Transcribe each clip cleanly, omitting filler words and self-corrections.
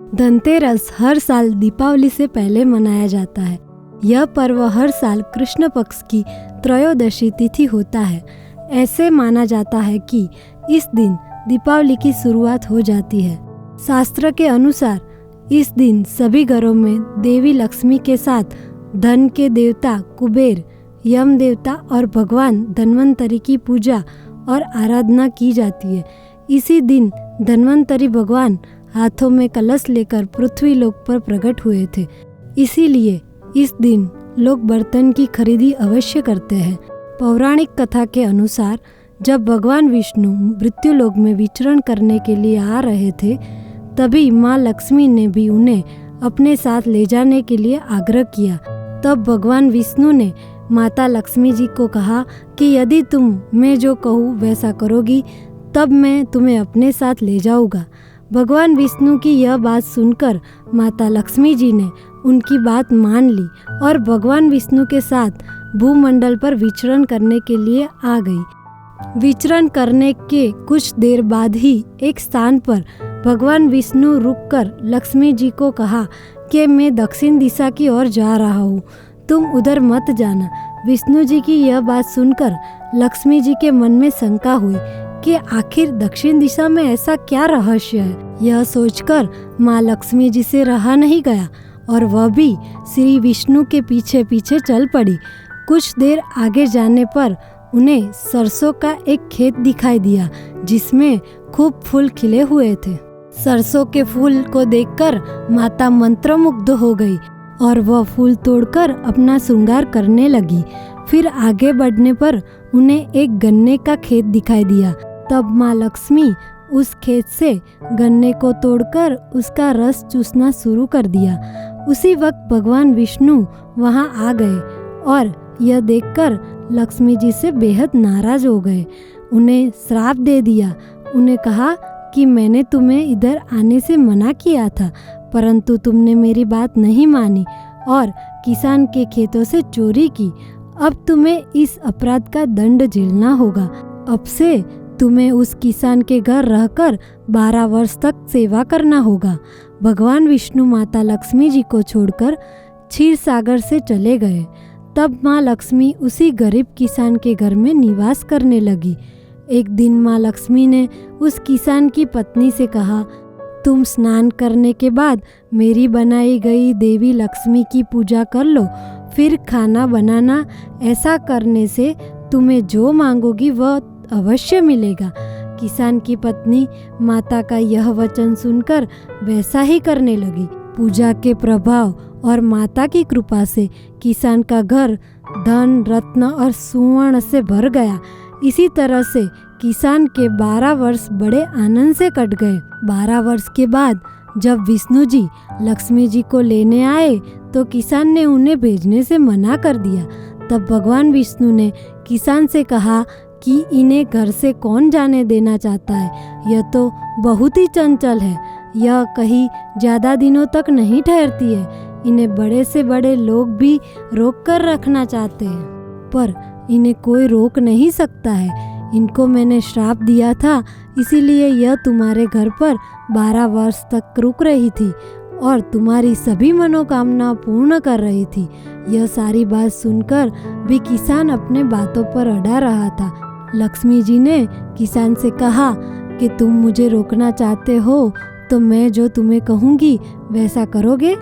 धनतेरस हर साल दीपावली से पहले मनाया जाता है। यह पर्व हर साल कृष्ण पक्ष की त्रयोदशी तिथि होता है। ऐसे माना जाता है कि इस दिन दीपावली की शुरुआत हो जाती है। शास्त्र के अनुसार इस दिन सभी घरों में देवी लक्ष्मी के साथ धन के देवता कुबेर, यम देवता और भगवान धन्वंतरी की पूजा और आराधना की जाती है। इसी दिन धन्वंतरी भगवान हाथों में कलश लेकर पृथ्वी लोक पर प्रकट हुए थे। इसीलिए इस दिन लोग बर्तन की खरीदी अवश्य करते हैं। पौराणिक कथा के अनुसार जब भगवान विष्णु मृत्यु लोक में विचरण करने के लिए आ रहे थे, तभी माँ लक्ष्मी ने भी उन्हें अपने साथ ले जाने के लिए आग्रह किया। तब भगवान विष्णु ने माता लक्ष्मी जी को कहा कि यदि तुम मैं जो कहूँ वैसा करोगी तब मैं तुम्हें अपने साथ ले जाऊँगा। भगवान विष्णु की यह बात सुनकर माता लक्ष्मी जी ने उनकी बात मान ली और भगवान विष्णु के साथ भूमंडल पर विचरण करने के लिए आ गई। विचरण करने के कुछ देर बाद ही एक स्थान पर भगवान विष्णु रुककर लक्ष्मी जी को कहा कि मैं दक्षिण दिशा की ओर जा रहा हूँ, तुम उधर मत जाना। विष्णु जी की यह बात सुनकर लक्ष्मी जी के मन में शंका हुई कि आखिर दक्षिण दिशा में ऐसा क्या रहस्य है। यह सोचकर माँ लक्ष्मी जी से रहा नहीं गया और वह भी श्री विष्णु के पीछे पीछे चल पड़ी। कुछ देर आगे जाने पर उन्हें सरसों का एक खेत दिखाई दिया जिसमें खूब फूल खिले हुए थे। सरसों के फूल को देखकर माता मंत्रमुग्ध हो गई और वह फूल तोड़कर अपना श्रृंगार करने लगी। फिर आगे बढ़ने पर उन्हें एक गन्ने का खेत दिखाई दिया। तब माँ लक्ष्मी उस खेत से गन्ने को तोड़कर उसका रस चूसना शुरू कर दिया। उसी वक्त भगवान विष्णु वहां आ गए और यह देखकर लक्ष्मी जी से बेहद नाराज हो गए। उन्हें श्राप दे दिया। उन्हें कहा कि मैंने तुम्हें इधर आने से मना किया था, परंतु तुमने मेरी बात नहीं मानी और किसान के खेतों से चोरी की। अब तुम्हें इस अपराध का दंड झेलना होगा। अब से तुम्हें उस किसान के घर रहकर 12 वर्ष तक सेवा करना होगा। भगवान विष्णु माता लक्ष्मी जी को छोड़कर क्षीर सागर से चले गए। तब माँ लक्ष्मी उसी गरीब किसान के घर में निवास करने लगी। एक दिन माँ लक्ष्मी ने उस किसान की पत्नी से कहा, तुम स्नान करने के बाद मेरी बनाई गई देवी लक्ष्मी की पूजा कर लो, फिर खाना बनाना। ऐसा करने से तुम्हें जो मांगोगी वह अवश्य मिलेगा। किसान की पत्नी माता का यह वचन सुनकर वैसा ही करने लगी। पूजा के प्रभाव और माता की कृपा से किसान का घर धन, रत्न और सुवर्ण से भर गया। इसी तरह से किसान के 12 वर्ष बड़े आनंद से कट गए। 12 वर्ष के बाद जब विष्णु जी लक्ष्मी जी को लेने आए तो किसान ने उन्हें भेजने से मना कर दिया। तब भगवान विष्णु ने किसान से कहा कि इन्हें घर से कौन जाने देना चाहता है। यह तो बहुत ही चंचल है, यह कहीं ज़्यादा दिनों तक नहीं ठहरती है। इन्हें बड़े से बड़े लोग भी रोक कर रखना चाहते हैं, पर इन्हें कोई रोक नहीं सकता है। इनको मैंने श्राप दिया था, इसीलिए यह तुम्हारे घर पर 12 वर्ष तक रुक रही थी और तुम्हारी सभी मनोकामना पूर्ण कर रही थी। यह सारी बात सुनकर भी किसान अपने बातों पर अड़ा रहा था। लक्ष्मी जी ने किसान से कहा कि तुम मुझे रोकना चाहते हो तो मैं जो तुम्हें कहूँगी वैसा करोगे।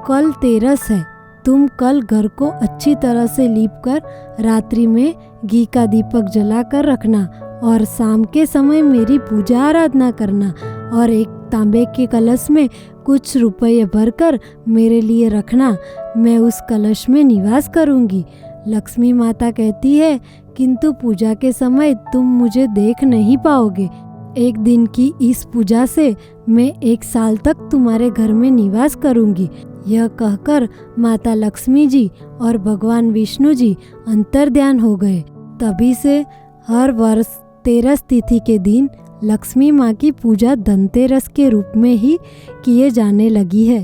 कल तेरस है, तुम कल घर को अच्छी तरह से लीपकर रात्रि में घी का दीपक जलाकर रखना और शाम के समय मेरी पूजा आराधना करना और एक तांबे के कलश में कुछ रुपये भरकर मेरे लिए रखना। मैं उस कलश में निवास करूंगी। लक्ष्मी माता कहती है, किंतु पूजा के समय तुम मुझे देख नहीं पाओगे। एक दिन की इस पूजा से मैं 1 साल तक तुम्हारे घर में निवास करूंगी। यह कहकर माता लक्ष्मी जी और भगवान विष्णु जी अंतर्ध्यान हो गए। तभी से हर वर्ष तेरस तिथि के दिन लक्ष्मी माँ की पूजा धनतेरस के रूप में ही किए जाने लगी है।